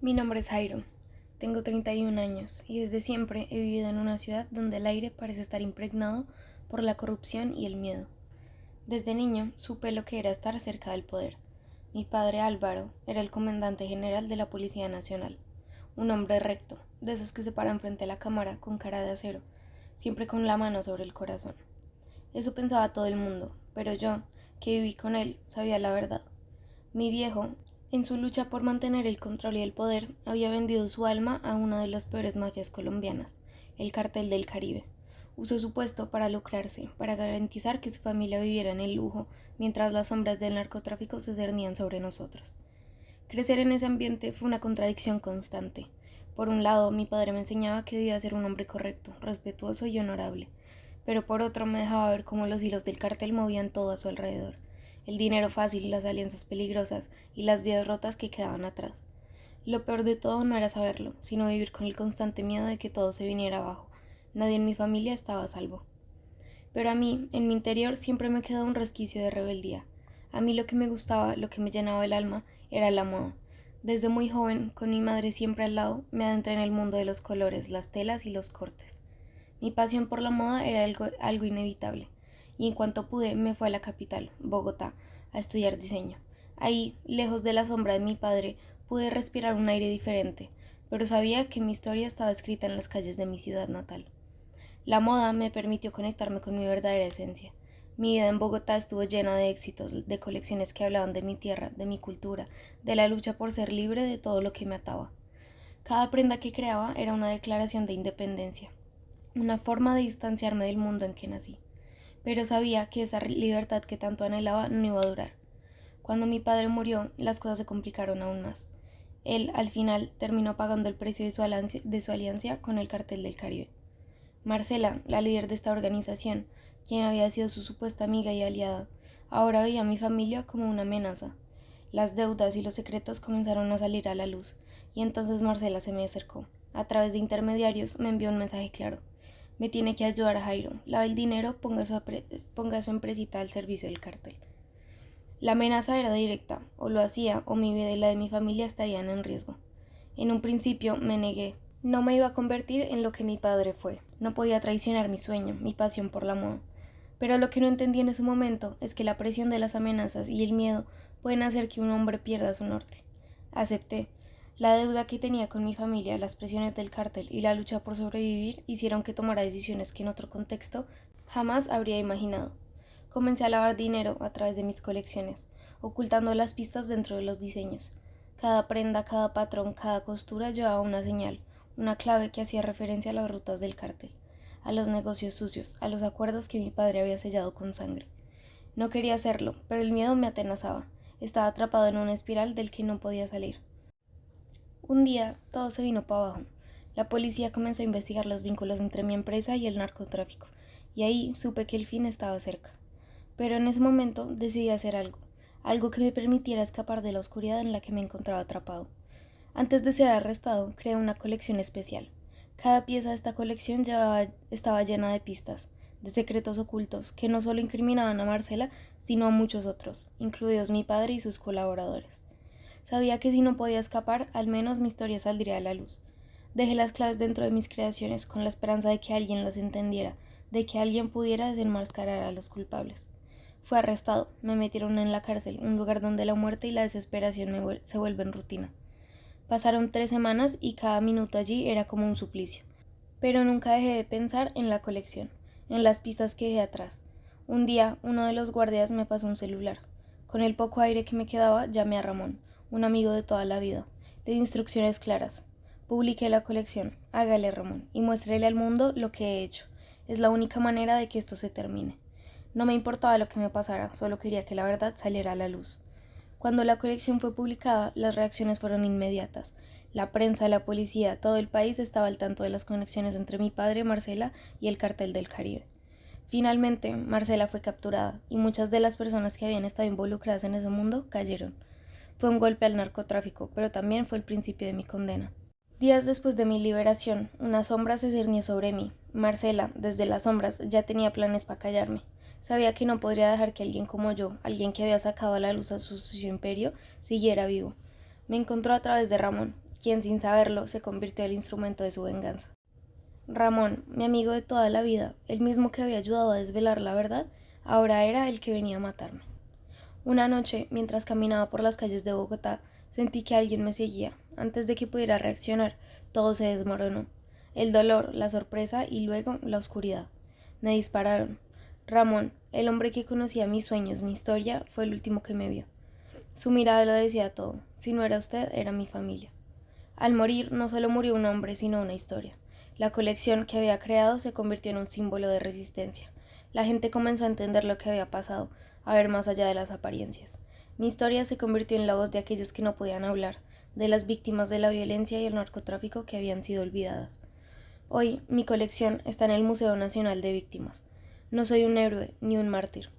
Mi nombre es Jairo, tengo 31 años y desde siempre he vivido en una ciudad donde el aire parece estar impregnado por la corrupción y el miedo. Desde niño supe lo que era estar cerca del poder. Mi padre Álvaro era el comandante general de la Policía Nacional, un hombre recto, de esos que se paran frente a la cámara con cara de acero, siempre con la mano sobre el corazón. Eso pensaba todo el mundo, pero yo, que viví con él, sabía la verdad. Mi viejo, en su lucha por mantener el control y el poder, había vendido su alma a una de las peores mafias colombianas, el Cartel del Caribe. Usó su puesto para lucrarse, para garantizar que su familia viviera en el lujo, mientras las sombras del narcotráfico se cernían sobre nosotros. Crecer en ese ambiente fue una contradicción constante. Por un lado, mi padre me enseñaba que debía ser un hombre correcto, respetuoso y honorable, pero por otro me dejaba ver cómo los hilos del cartel movían todo a su alrededor: el dinero fácil, las alianzas peligrosas y las vidas rotas que quedaban atrás. Lo peor de todo no era saberlo, sino vivir con el constante miedo de que todo se viniera abajo. Nadie en mi familia estaba a salvo. Pero a mí, en mi interior, siempre me quedó un resquicio de rebeldía. A mí lo que me gustaba, lo que me llenaba el alma, era la moda. Desde muy joven, con mi madre siempre al lado, me adentré en el mundo de los colores, las telas y los cortes. Mi pasión por la moda era algo inevitable, y en cuanto pude me fui a la capital, Bogotá, a estudiar diseño. Ahí, lejos de la sombra de mi padre, pude respirar un aire diferente, pero sabía que mi historia estaba escrita en las calles de mi ciudad natal. La moda me permitió conectarme con mi verdadera esencia. Mi vida en Bogotá estuvo llena de éxitos, de colecciones que hablaban de mi tierra, de mi cultura, de la lucha por ser libre de todo lo que me ataba. Cada prenda que creaba era una declaración de independencia, una forma de distanciarme del mundo en que nací. Pero sabía que esa libertad que tanto anhelaba no iba a durar. Cuando mi padre murió, las cosas se complicaron aún más. Él, al final, terminó pagando el precio de su alianza con el Cartel del Caribe. Marcela, la líder de esta organización, quien había sido su supuesta amiga y aliada, ahora veía a mi familia como una amenaza. Las deudas y los secretos comenzaron a salir a la luz, y entonces Marcela se me acercó. A través de intermediarios me envió un mensaje claro: me tiene que ayudar a Jairo, lave el dinero, ponga su empresita al servicio del cartel. La amenaza era directa: o lo hacía o mi vida y la de mi familia estarían en riesgo. En un principio me negué. No me iba a convertir en lo que mi padre fue. No podía traicionar mi sueño, mi pasión por la moda. Pero lo que no entendí en ese momento es que la presión de las amenazas y el miedo pueden hacer que un hombre pierda su norte. Acepté. La deuda que tenía con mi familia, las presiones del cártel y la lucha por sobrevivir hicieron que tomara decisiones que en otro contexto jamás habría imaginado. Comencé a lavar dinero a través de mis colecciones, ocultando las pistas dentro de los diseños. Cada prenda, cada patrón, cada costura llevaba una señal, una clave que hacía referencia a las rutas del cártel, a los negocios sucios, a los acuerdos que mi padre había sellado con sangre. No quería hacerlo, pero el miedo me atenazaba. Estaba atrapado en una espiral del que no podía salir. Un día todo se vino para abajo. La policía comenzó a investigar los vínculos entre mi empresa y el narcotráfico, y ahí supe que el fin estaba cerca. Pero en ese momento decidí hacer algo que me permitiera escapar de la oscuridad en la que me encontraba atrapado. Antes de ser arrestado, creé una colección especial. Cada pieza de esta colección estaba llena de pistas, de secretos ocultos que no solo incriminaban a Marcela, sino a muchos otros, incluidos mi padre y sus colaboradores. Sabía que si no podía escapar, al menos mi historia saldría a la luz. Dejé las claves dentro de mis creaciones con la esperanza de que alguien las entendiera, de que alguien pudiera desenmascarar a los culpables. Fui arrestado, me metieron en la cárcel, un lugar donde la muerte y la desesperación se vuelven rutina. Pasaron 3 semanas y cada minuto allí era como un suplicio. Pero nunca dejé de pensar en la colección, en las pistas que dejé atrás. Un día, uno de los guardias me pasó un celular. Con el poco aire que me quedaba, llamé a Ramón, un amigo de toda la vida. Le di instrucciones claras. Publiqué la colección. Hágale, Ramón, y muéstrele al mundo lo que he hecho. Es la única manera de que esto se termine. No me importaba lo que me pasara, solo quería que la verdad saliera a la luz. Cuando la colección fue publicada, las reacciones fueron inmediatas. La prensa, la policía, todo el país estaba al tanto de las conexiones entre mi padre, Marcela, y el Cartel del Caribe. Finalmente, Marcela fue capturada, y muchas de las personas que habían estado involucradas en ese mundo cayeron. Fue un golpe al narcotráfico, pero también fue el principio de mi condena. Días después de mi liberación, una sombra se cernió sobre mí. Marcela, desde las sombras, ya tenía planes para callarme. Sabía que no podría dejar que alguien como yo, alguien que había sacado a la luz a su sucio imperio, siguiera vivo. Me encontró a través de Ramón, quien sin saberlo se convirtió en el instrumento de su venganza. Ramón, mi amigo de toda la vida, el mismo que había ayudado a desvelar la verdad, ahora era el que venía a matarme. Una noche, mientras caminaba por las calles de Bogotá, sentí que alguien me seguía. Antes de que pudiera reaccionar, todo se desmoronó. El dolor, la sorpresa y luego la oscuridad. Me dispararon. Ramón, el hombre que conocía mis sueños, mi historia, fue el último que me vio. Su mirada lo decía todo. Si no era usted, era mi familia. Al morir, no solo murió un hombre, sino una historia. La colección que había creado se convirtió en un símbolo de resistencia. La gente comenzó a entender lo que había pasado, a ver más allá de las apariencias. Mi historia se convirtió en la voz de aquellos que no podían hablar, de las víctimas de la violencia y el narcotráfico que habían sido olvidadas. Hoy, mi colección está en el Museo Nacional de Víctimas. No soy un héroe ni un mártir.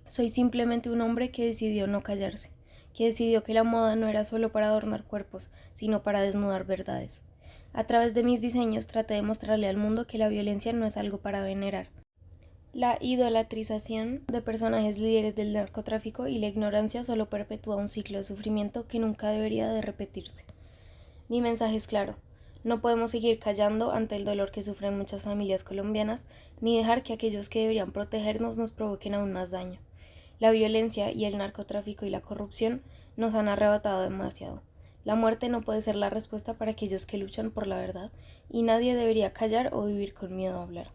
Soy simplemente un hombre que decidió no callarse, que decidió que la moda no era solo para adornar cuerpos, sino para desnudar verdades. A través de mis diseños traté de mostrarle al mundo que la violencia no es algo para venerar. La idolatrización de personajes líderes del narcotráfico y la ignorancia solo perpetúa un ciclo de sufrimiento que nunca debería de repetirse. Mi mensaje es claro. No podemos seguir callando ante el dolor que sufren muchas familias colombianas, ni dejar que aquellos que deberían protegernos nos provoquen aún más daño. La violencia y el narcotráfico y la corrupción nos han arrebatado demasiado. La muerte no puede ser la respuesta para aquellos que luchan por la verdad, y nadie debería callar o vivir con miedo a hablar.